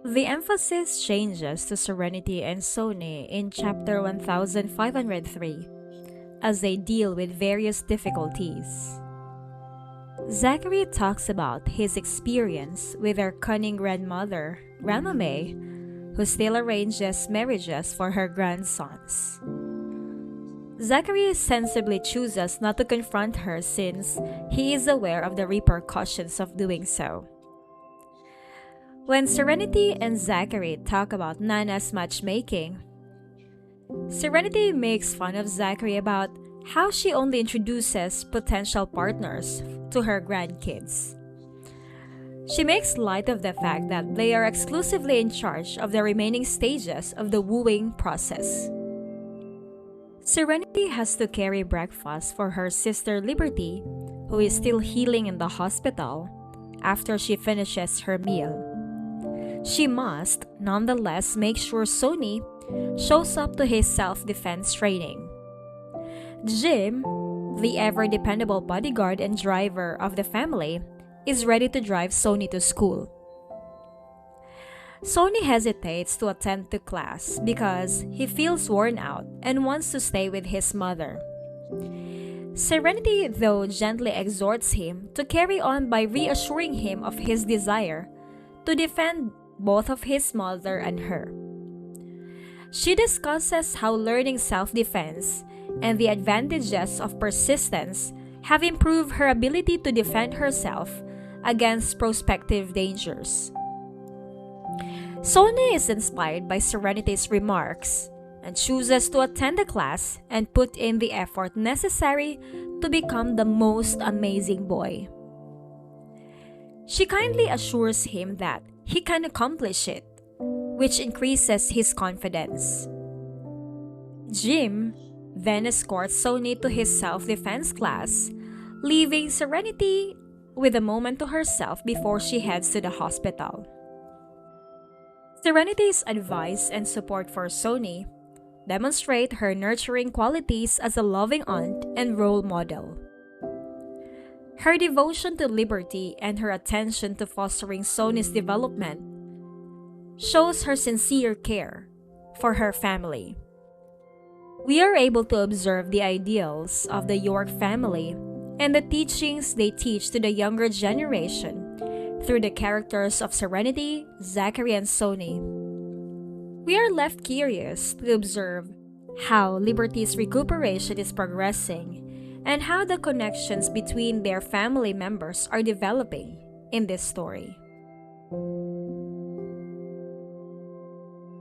The emphasis changes to Serenity and Sony in chapter 1503 as they deal with various difficulties. Zachary talks about his experience with their cunning grandmother, Grandma May, who still arranges marriages for her grandsons. Zachary sensibly chooses not to confront her since he is aware of the repercussions of doing so. When Serenity and Zachary talk about Nana's matchmaking, Serenity makes fun of Zachary about how she only introduces potential partners to her grandkids. She makes light of the fact that they are exclusively in charge of the remaining stages of the wooing process. Serenity has to carry breakfast for her sister Liberty, who is still healing in the hospital, after she finishes her meal. She must, nonetheless, make sure Sony shows up to his self-defense training. Jim, the ever-dependable bodyguard and driver of the family, is ready to drive Sony to school. Sony hesitates to attend to class because he feels worn out and wants to stay with his mother. Serenity, though, gently exhorts him to carry on by reassuring him of his desire to defend both of his mother and her. She discusses how learning self-defense and the advantages of persistence have improved her ability to defend herself against prospective dangers. Sony is inspired by Serenity's remarks and chooses to attend the class and put in the effort necessary to become the most amazing boy. She kindly assures him that he can accomplish it, which increases his confidence. Jim then escorts Sony to his self-defense class, leaving Serenity with a moment to herself before she heads to the hospital. Serenity's advice and support for Sony demonstrate her nurturing qualities as a loving aunt and role model. Her devotion to Liberty and her attention to fostering Sony's development shows her sincere care for her family. We are able to observe the ideals of the York family and the teachings they teach to the younger generation through the characters of Serenity, Zachary, and Sony. We are left curious to observe how Liberty's recuperation is progressing and how the connections between their family members are developing in this story.